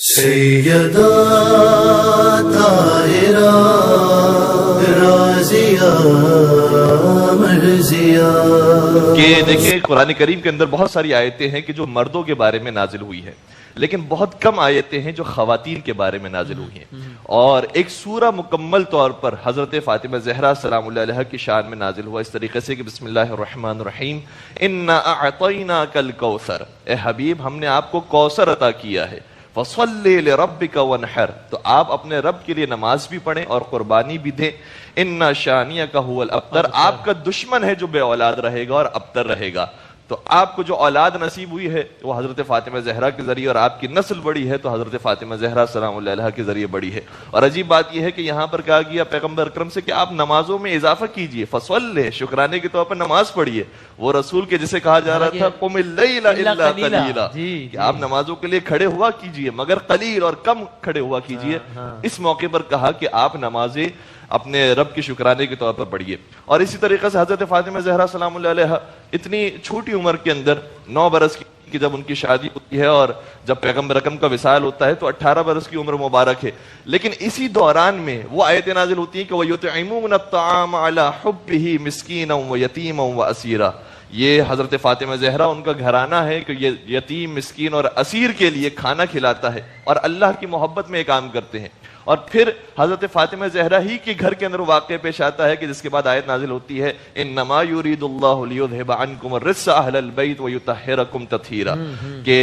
سیدہ طاہرہ رازیہ مرضیہ. کہ دیکھیں قرآن کریم کے اندر بہت ساری آیتیں ہیں کہ جو مردوں کے بارے میں نازل ہوئی ہیں، لیکن بہت کم آیتیں ہیں جو خواتین کے بارے میں نازل ہوئی ہیں. اور ایک سورہ مکمل طور پر حضرت فاطمہ زہرا سلام اللہ علیہ کی شان میں نازل ہوا اس طریقے سے کہ بسم اللہ الرحمن الرحیم انا اعطیناک الکوثر، اے حبیب ہم نے آپ کو کوثر عطا کیا ہے. فصلی لربک وانحر، تو آپ اپنے رب کے لیے نماز بھی پڑھیں اور قربانی بھی دیں. ان شانیک هو الابتر، آپ کا دشمن ہے جو بے اولاد رہے گا اور ابتر رہے گا. تو آپ کو جو اولاد نصیب ہوئی ہے وہ حضرت فاطمہ زہرا کے ذریعے، اور آپ کی نسل بڑی ہے تو حضرت فاطمہ زہرا سلام اللہ علیہ کے ذریعے بڑی ہے. اور عجیب بات یہ ہے کہ یہاں پر کہا گیا پیغمبر اکرم سے کہ آپ نمازوں میں اضافہ کیجئے. فصلی، شکرانے کے طور پر نماز پڑھیے. وہ رسول کے جسے کہا جا رہا تھا قم اللیل الا قلیلا، کہ آپ نمازوں کے لیے کھڑے ہوا کیجئے مگر قلیل اور کم کھڑے ہوا کیجئے. اس موقع پر کہا کہ آپ نمازیں اپنے رب کے شکرانے کے طور پر پڑھیے. اور اسی طریقے سے حضرت فاطمہ زہرا سلام اللہ علیہ اتنی چھوٹی عمر کے اندر 9 برس کی جب ان کی شادی ہوتی ہے اور جب پیغمبر اکرم کا وصال ہوتا ہے تو 18 برس کی عمر مبارک ہے. لیکن اسی دوران میں وہ آیتیں نازل ہوتی ہیں کہ وَيُطْعِمُونَ الطَّعَامَ عَلَى حُبِّهِ مِسْكِينًا وَيَتِيمًا وَأَسِيرًا. یہ حضرت فاطمہ زہرا ان کا گھرانہ ہے کہ یہ یتیم، مسکین اور اسیر کے لیے کھانا کھلاتا ہے اور اللہ کی محبت میں یہ کام کرتے ہیں. اور پھر حضرت فاطمہ زہرا ہی کے گھر کے اندر واقع پیش آتا ہے کہ جس کے بعد آیت نازل ہوتی ہے انما یرید اللہ لیذھب عنکم الرجس اہل البیت ویطہرکم تطہیرا، کہ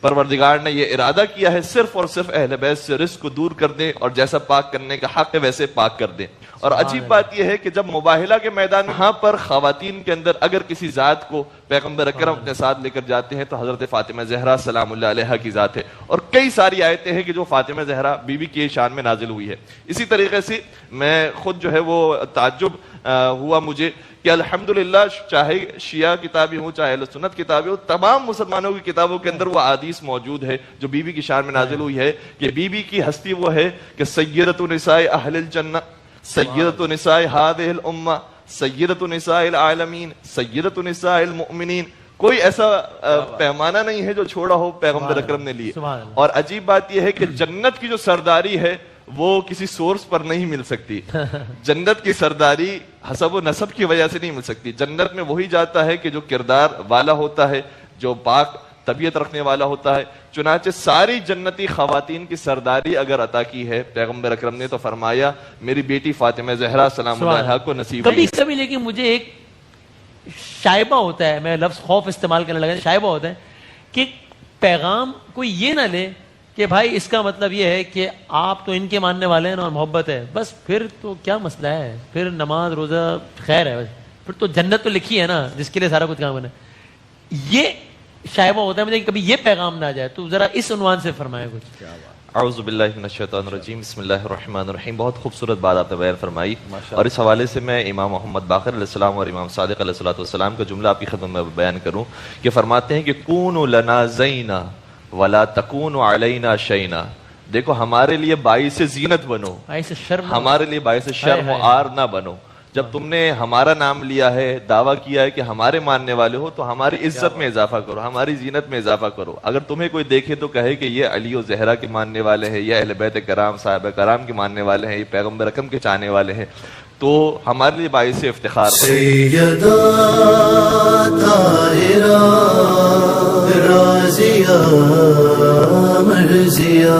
پروردگار نے یہ ارادہ کیا ہے صرف اور صرف اہل بیت سے رزق کو دور کر دیں اور جیسا پاک کرنے کا حق ہے ویسے پاک کر دیں. اور عجیب بات یہ ہے کہ جب مباہلہ کے میدان یہاں پر خواتین کے اندر اگر کسی ذات کو پیغمبر اکرم اپنے ساتھ لے کر جاتے ہیں تو حضرت فاطمہ زہرا سلام اللہ علیہ کی ذات ہے. اور کئی ساری آیتیں ہیں کہ جو فاطمہ زہرا بی بی کی شان میں نازل ہوئی ہے. اسی طریقے سے میں خود جو ہے وہ تعجب ہوا مجھے کہ الحمدللہ چاہے شیعہ کتابی ہوں چاہے اہل سنت کتابی ہوں، تمام مسلمانوں کی کتابوں کے اندر وہ حدیث موجود ہے جو بی بی کی شان میں نازل ہوئی ہے کہ بی بی کی ہستی وہ ہے کہ سیدۃ نساء اہل الجنہ، سیدۃ نساء ہذہ الامہ، سیدۃ نساء العالمین، سیدۃ نساء المؤمنین. کوئی ایسا پیمانہ نہیں ہے جو چھوڑا ہو پیغمبر اکرم نے لیے. اور عجیب بات یہ ہے کہ جنت کی جو سرداری ہے وہ کسی سورس پر نہیں مل سکتی. جنت کی سرداری حسب و نسب کی وجہ سے نہیں مل سکتی. جنت میں وہی جاتا ہے کہ جو کردار والا ہوتا ہے، جو پاک طبیعت رکھنے والا ہوتا ہے. چنانچہ ساری جنتی خواتین کی سرداری اگر عطا کی ہے پیغمبر اکرم نے تو فرمایا میری بیٹی فاطمہ زہرا سلام اللہ علیہا کو نصیب ہوئی. کبھی لیکن مجھے ایک شائبہ ہوتا ہے، میں لفظ خوف استعمال کرنے لگا، شائبہ ہوتا ہے کہ پیغام کوئی یہ نہ لے کہ بھائی اس کا مطلب یہ ہے کہ آپ تو ان کے ماننے والے ہیں اور محبت ہے بس، پھر تو کیا مسئلہ ہے، پھر نماز روزہ خیر ہے، پھر تو جنت تو لکھی ہے نا جس کے لیے سارا کچھ کام کرنا ہے. یہ شائبہ ہوتا ہے مجھے کہ کبھی یہ پیغام نہ جائے، تو ذرا اس عنوان سے فرمائے کچھ. اعوذ باللہ من الشیطان الرجیم، بسم اللہ الرحمن الرحیم. بہت خوبصورت بات آپ نے بیان فرمائی، اور اس حوالے سے میں امام محمد باقر علیہ السلام اور امام صادق علیہ السلام کا جملہ آپ کی خدمت میں بیان کروں کہ فرماتے ہیں کہ کونوا لنا زینا ولا تکونوا علینا شینا. دیکھو ہمارے لیے باعث زینت بنو، ہمارے لیے باعث شرم و عار نہ بنو. جب تم نے ہمارا نام لیا ہے، دعویٰ کیا ہے کہ ہمارے ماننے والے ہو، تو ہماری عزت میں اضافہ کرو، ہماری زینت میں اضافہ کرو. اگر تمہیں کوئی دیکھے تو کہے کہ یہ علی و زہرا کے ماننے والے ہیں، یہ اہل بیت کرام صحابہ کرام کے ماننے والے ہیں، یہ پیغمبر اکرم کے چاہنے والے ہیں، تو ہمارے لیے باعث افتخار. سیدہ طاہرہ رازیہ مرضیہ.